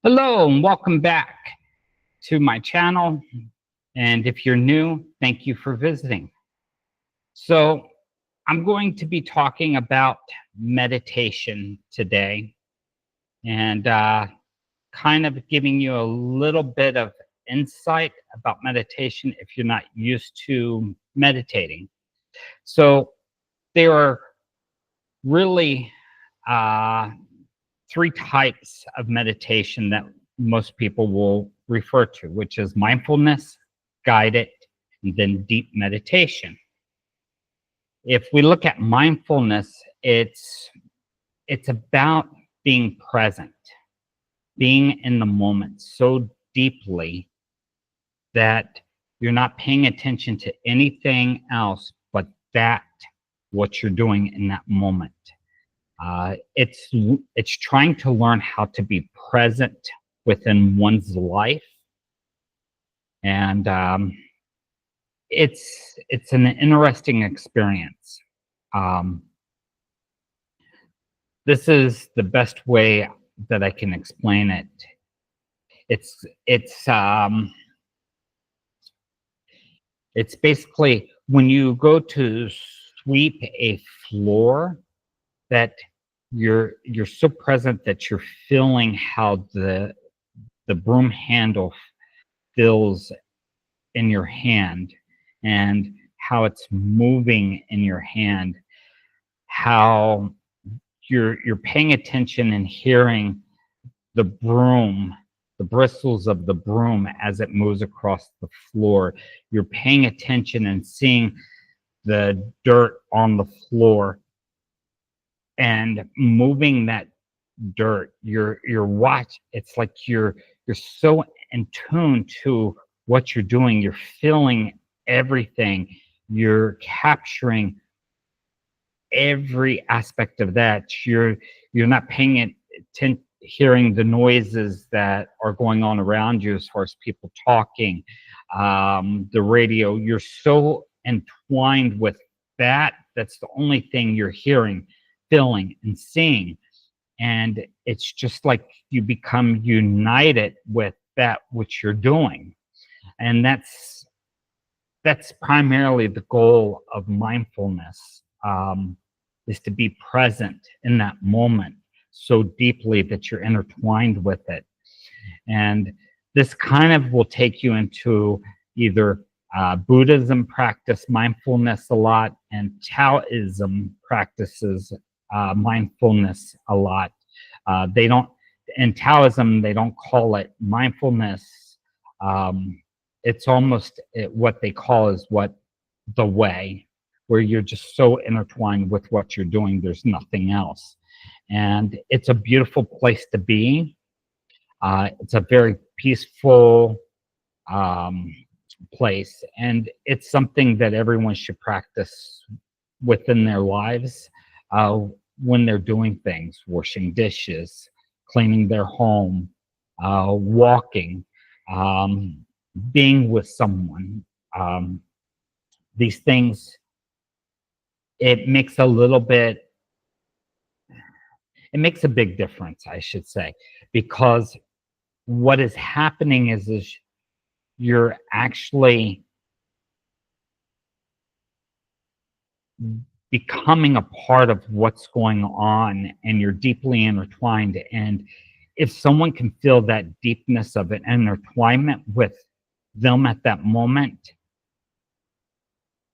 Hello and welcome back to my channel. And if you're new, thank you for visiting. So I'm going to be talking about meditation today and kind of giving you a little bit of insight about meditation if you're not used to meditating. So there are really three types of meditation that most people will refer to, which is mindfulness, guided, and then deep meditation. If we look at mindfulness, it's about being present, being in the moment so deeply that you're not paying attention to anything else but that what you're doing in that moment. It's trying to learn how to be present within one's life, and it's an interesting experience. This is the best way that I can explain it. It's basically when you go to sweep a floor that you're so present that you're feeling how the broom handle feels in your hand and how it's moving in your hand, how you're paying attention and hearing the broom, the bristles of the broom as it moves across the floor. You're paying attention and seeing the dirt on the floor and moving that dirt. You're it's like you're so in tune to what you're doing. You're feeling everything. You're capturing every aspect of that. You're not paying attention, hearing the noises that are going on around you as far as people talking, the radio. You're so entwined with that. That's the only thing you're hearing, feeling, and seeing. And it's just like you become united with that which you're doing. And that's primarily the goal of mindfulness, is to be present in that moment so deeply that you're intertwined with it. And this kind of will take you into either Buddhism practice mindfulness a lot, and Taoism practices mindfulness a lot. They don't, in Taoism, they don't call it mindfulness. It's almost what they call is what the way, where you're just so intertwined with what you're doing, there's nothing else. And it's a beautiful place to be. It's a very peaceful place, and it's something that everyone should practice within their lives when they're doing things, washing dishes, cleaning their home, walking, being with someone. These things, it makes a big difference, I should say, because what is happening is you're actually becoming a part of what's going on, and you're deeply intertwined. And if someone can feel that deepness of an intertwinement with them at that moment,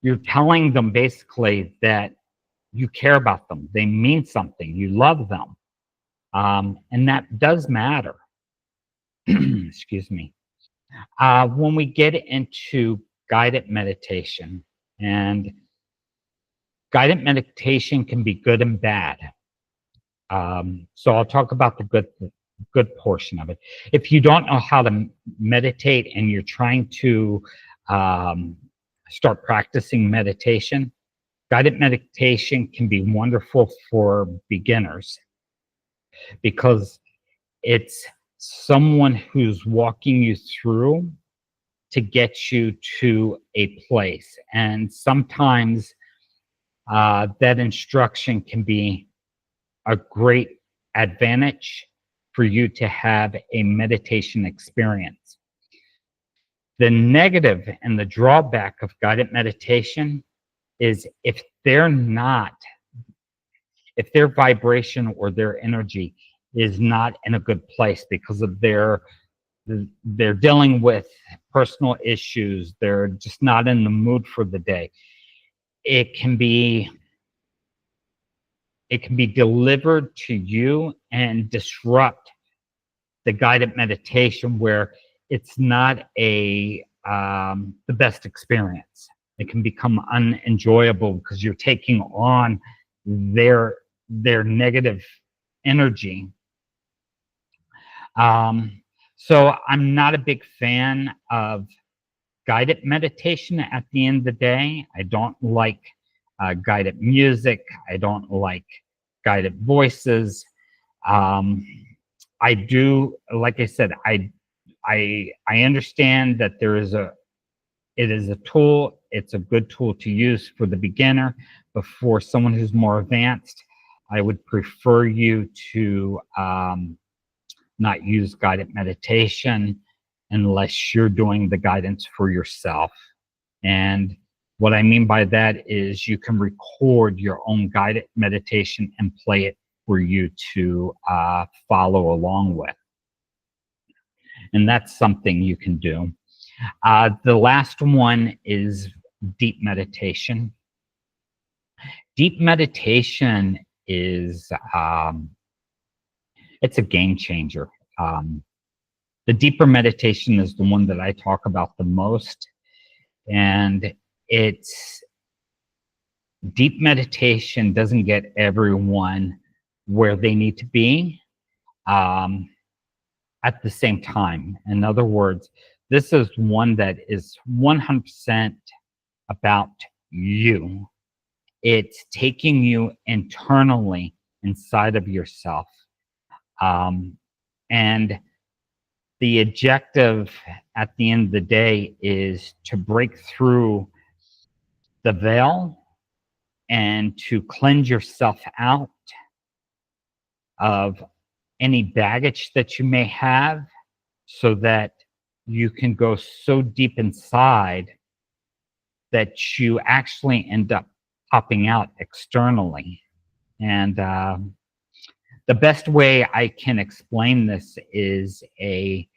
you're telling them basically that you care about them, they mean something, you love them, and that does matter. Excuse me. When we get into guided meditation, and guided meditation can be good and bad. So I'll talk about the good portion of it. If you don't know how to meditate and you're trying to start practicing meditation, guided meditation can be wonderful for beginners because it's someone who's walking you through to get you to a place. And sometimes that instruction can be a great advantage for you to have a meditation experience. The negative and the drawback of guided meditation is if their vibration or their energy is not in a good place because of they're dealing with personal issues, they're just not in the mood for the day, it can be delivered to you and disrupt the guided meditation where it's not the best experience. It can become unenjoyable because you're taking on their negative energy. So I'm not a big fan of guided meditation at the end of the day. I don't like guided music. I don't like guided voices. I do, like I said, I understand that it is a tool. It's a good tool to use for the beginner, but for someone who's more advanced, I would prefer you to not use guided meditation unless you're doing the guidance for yourself. And what I mean by that is you can record your own guided meditation and play it for you to follow along with. And that's something you can do. The last one is deep meditation. Deep meditation is, it's a game changer. The deeper meditation is the one that I talk about the most. And deep meditation doesn't get everyone where they need to be at the same time. In other words, this is one that is 100% about you. It's taking you internally inside of yourself. And the objective at the end of the day is to break through the veil and to cleanse yourself out of any baggage that you may have so that you can go so deep inside that you actually end up popping out externally. And the best way I can explain this is a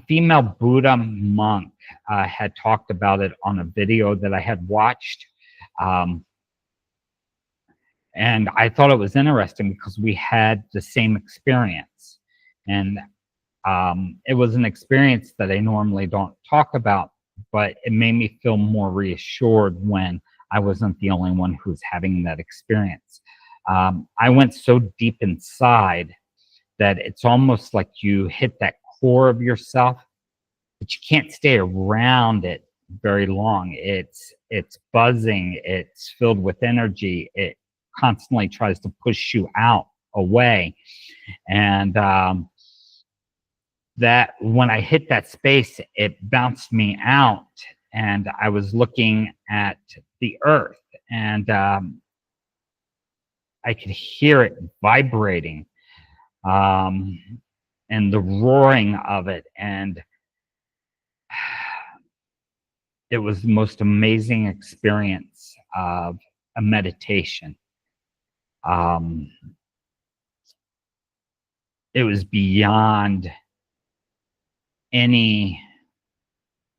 female Buddha monk had talked about it on a video that I had watched. And I thought it was interesting because we had the same experience. And it was an experience that I normally don't talk about, but it made me feel more reassured when I wasn't the only one who was having that experience. I went so deep inside that it's almost like you hit that core of yourself, but you can't stay around it very long. It's buzzing, it's filled with energy, it constantly tries to push you out, away. And that when I hit that space, it bounced me out, and I was looking at the earth, and I could hear it vibrating, and the roaring of it, and it was the most amazing experience of a meditation. It was beyond any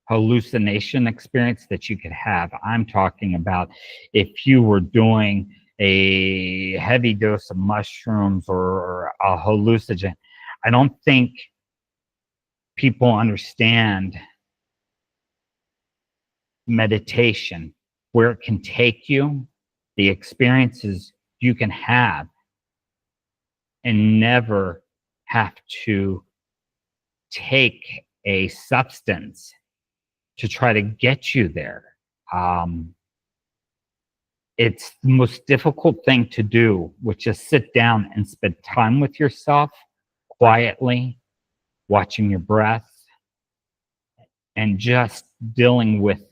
hallucination experience that you could have. I'm talking about if you were doing a heavy dose of mushrooms or a hallucinogen. I don't think people understand meditation, where it can take you, the experiences you can have, and never have to take a substance to try to get you there. It's the most difficult thing to do, which is sit down and spend time with yourself quietly, watching your breath, and just dealing with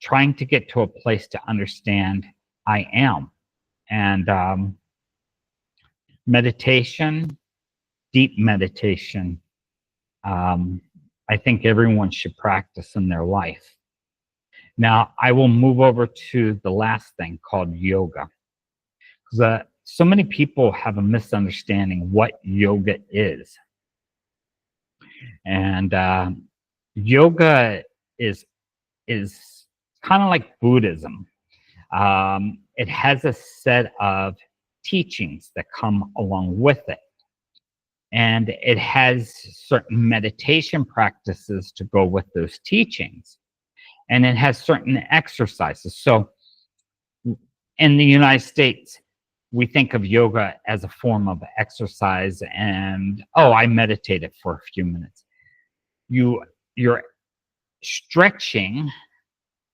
trying to get to a place to understand I am. And meditation, deep meditation, I think everyone should practice in their life. Now, I will move over to the last thing called yoga. Because so many people have a misunderstanding what yoga is. And yoga is kind of like Buddhism. It has a set of teachings that come along with it. And it has certain meditation practices to go with those teachings. And it has certain exercises. So in the United States, we think of yoga as a form of exercise and, oh, I meditated for a few minutes. You're stretching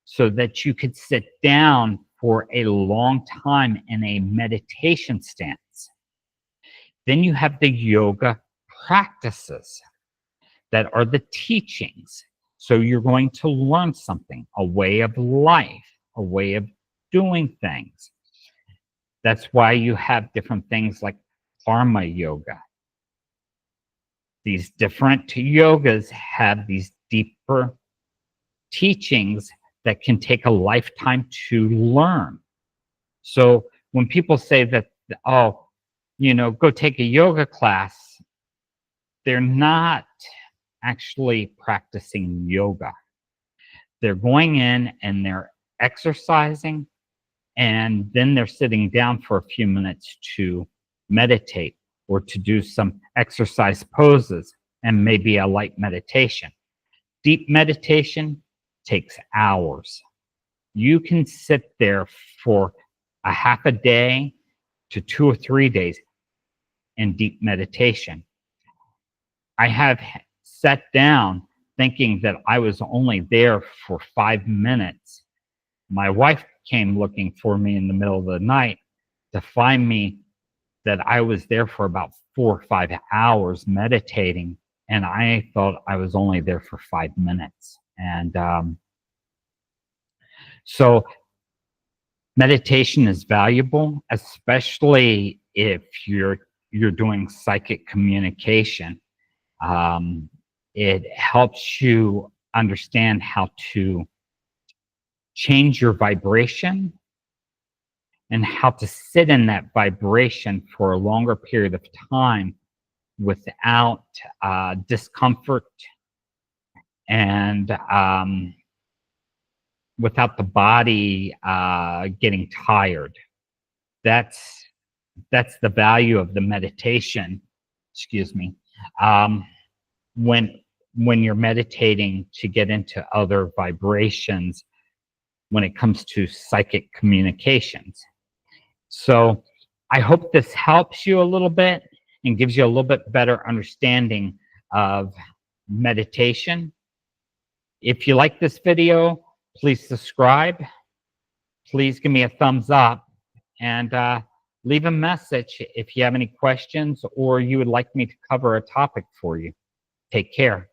so that you could sit down for a long time in a meditation stance. Then you have the yoga practices that are the teachings. So you're going to learn something, a way of life, a way of doing things. That's why you have different things like karma yoga. These different yogas have these deeper teachings that can take a lifetime to learn. So when people say that, oh, go take a yoga class, they're not actually practicing yoga. They're going in and they're exercising, and then they're sitting down for a few minutes to meditate or to do some exercise poses and maybe a light meditation. Deep meditation takes hours. You can sit there for a half a day to 2 or 3 days in deep meditation. I have sat down thinking that I was only there for 5 minutes. My wife came looking for me in the middle of the night to find me that I was there for about 4 or 5 hours meditating, and I thought I was only there for 5 minutes. And so meditation is valuable, especially if you're doing psychic communication. It helps you understand how to change your vibration and how to sit in that vibration for a longer period of time without discomfort and without the body getting tired. That's the value of the meditation. Excuse me. When you're meditating to get into other vibrations when it comes to psychic communications. So I hope this helps you a little bit and gives you a little bit better understanding of meditation. If you like this video, please subscribe. Please give me a thumbs up and leave a message if you have any questions or you would like me to cover a topic for you. Take care.